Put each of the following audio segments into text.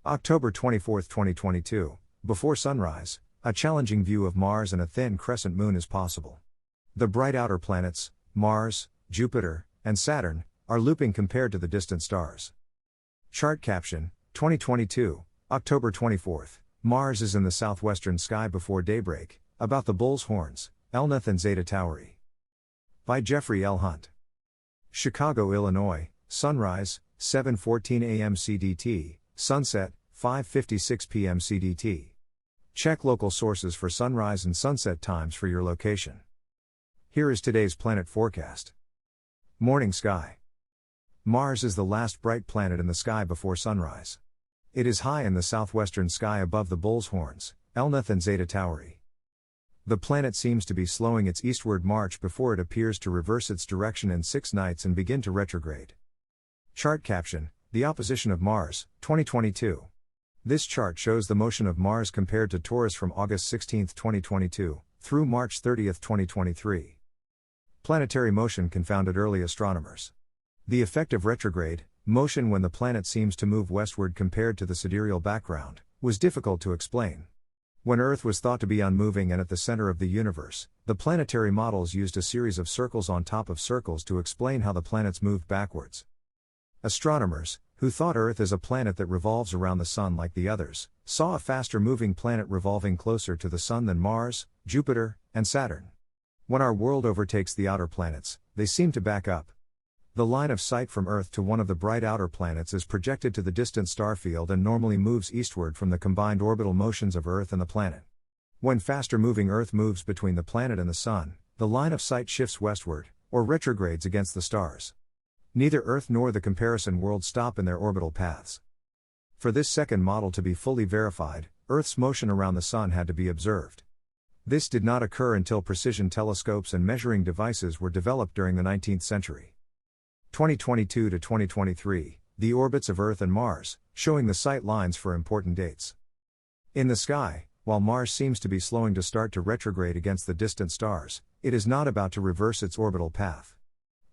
October 24, 2022. Before sunrise, a challenging view of Mars and a thin crescent moon is possible. The bright outer planets, Mars, Jupiter, and Saturn, are looping compared to the distant stars. Chart caption, 2022, October 24. Mars is in the southwestern sky before daybreak, about the Bull's Horns, Elnath and Zeta Tauri. By Jeffrey L. Hunt. Chicago, Illinois, sunrise, 7:14 a.m. CDT, sunset, 5:56 p.m. CDT. Check local sources for sunrise and sunset times for your location. Here is today's planet forecast. Morning sky. Mars is the last bright planet in the sky before sunrise. It is high in the southwestern sky above the Bull's Horns, Elnath and Zeta Tauri. The planet seems to be slowing its eastward march before it appears to reverse its direction in 6 nights and begin to retrograde. Chart caption, the opposition of Mars, 2022. This chart shows the motion of Mars compared to Taurus from August 16, 2022, through March 30, 2023. Planetary motion confounded early astronomers. The effect of retrograde, motion when the planet seems to move westward compared to the sidereal background, was difficult to explain. When Earth was thought to be unmoving and at the center of the universe, the planetary models used a series of circles on top of circles to explain how the planets moved backwards. Astronomers, who thought Earth is a planet that revolves around the Sun like the others, saw a faster moving planet revolving closer to the Sun than Mars, Jupiter, and Saturn. When our world overtakes the outer planets, they seem to back up. The line of sight from Earth to one of the bright outer planets is projected to the distant star field and normally moves eastward from the combined orbital motions of Earth and the planet. When faster moving Earth moves between the planet and the Sun, the line of sight shifts westward, or retrogrades against the stars. Neither Earth nor the comparison world stop in their orbital paths. For this second model to be fully verified, Earth's motion around the Sun had to be observed. This did not occur until precision telescopes and measuring devices were developed during the 19th century. 2022 to 2023, the orbits of Earth and Mars, showing the sight lines for important dates. In the sky, while Mars seems to be slowing to start to retrograde against the distant stars, it is not about to reverse its orbital path.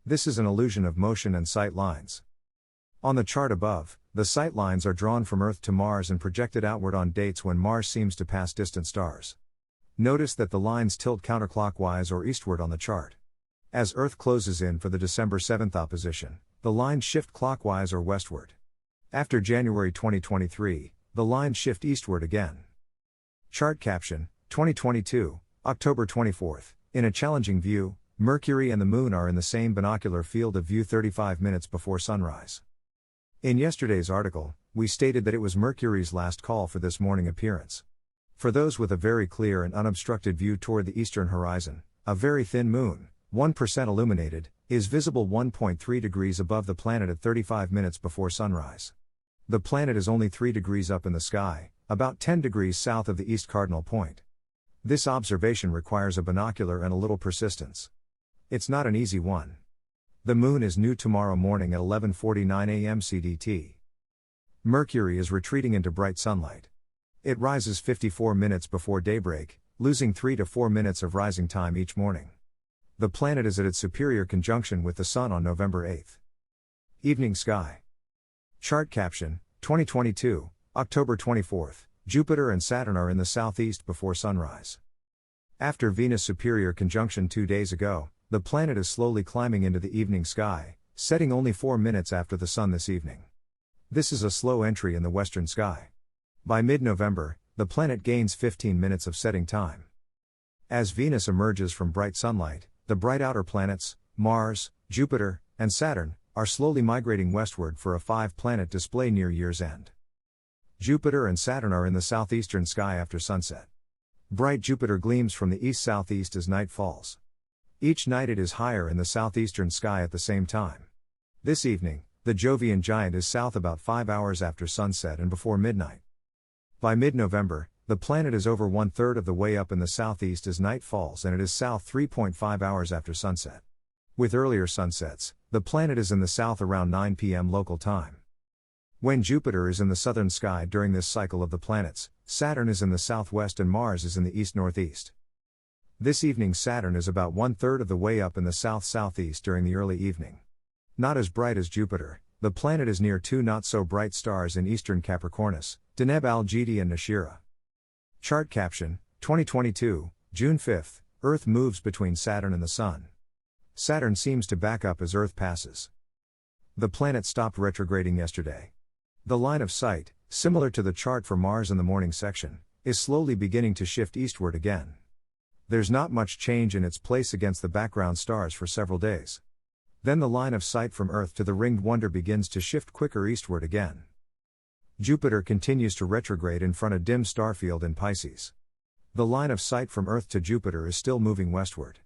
This is an illusion of motion and sight lines. On the chart above, the sight lines are drawn from Earth to Mars and projected outward on dates when Mars seems to pass distant stars. Notice that the lines tilt counterclockwise or eastward on the chart. As Earth closes in for the December 7th opposition, the lines shift clockwise or westward. After January 2023, the lines shift eastward again. Chart caption, 2022, October 24. In a challenging view, Mercury and the Moon are in the same binocular field of view 35 minutes before sunrise. In yesterday's article, we stated that it was Mercury's last call for this morning appearance. For those with a very clear and unobstructed view toward the eastern horizon, a very thin moon, 1% illuminated, is visible 1.3 degrees above the planet at 35 minutes before sunrise. The planet is only 3 degrees up in the sky, about 10 degrees south of the east cardinal point. This observation requires a binocular and a little persistence. It's not an easy one. The moon is new tomorrow morning at 11:49 a.m. CDT. Mercury is retreating into bright sunlight. It rises 54 minutes before daybreak, losing 3 to 4 minutes of rising time each morning. The planet is at its superior conjunction with the Sun on November 8. Evening sky. Chart caption, 2022, October 24. Jupiter and Saturn are in the southeast before sunrise. After Venus superior conjunction 2 days ago, the planet is slowly climbing into the evening sky, setting only 4 minutes after the Sun this evening. This is a slow entry in the western sky. By mid-November, the planet gains 15 minutes of setting time. As Venus emerges from bright sunlight, the bright outer planets, Mars, Jupiter, and Saturn, are slowly migrating westward for a 5-planet display near year's end. Jupiter and Saturn are in the southeastern sky after sunset. Bright Jupiter gleams from the east-southeast as night falls. Each night it is higher in the southeastern sky at the same time. This evening, the Jovian giant is south about 5 hours after sunset and before midnight. By mid-November, the planet is over 1/3 of the way up in the southeast as night falls and it is south 3.5 hours after sunset. With earlier sunsets, the planet is in the south around 9 p.m. local time. When Jupiter is in the southern sky during this cycle of the planets, Saturn is in the southwest and Mars is in the east-northeast. This evening Saturn is about 1/3 of the way up in the south-southeast during the early evening. Not as bright as Jupiter, The planet is near two not-so-bright stars in eastern Capricornus, Deneb Algedi and Nashira. Chart caption, 2022, June 5, Earth moves between Saturn and the Sun. Saturn seems to back up as Earth passes. The planet stopped retrograding yesterday. The line of sight, similar to the chart for Mars in the morning section, is slowly beginning to shift eastward again. There's not much change in its place against the background stars for several days. Then the line of sight from Earth to the ringed wonder begins to shift quicker eastward again. Jupiter continues to retrograde in front of dim starfield in Pisces. The line of sight from Earth to Jupiter is still moving westward.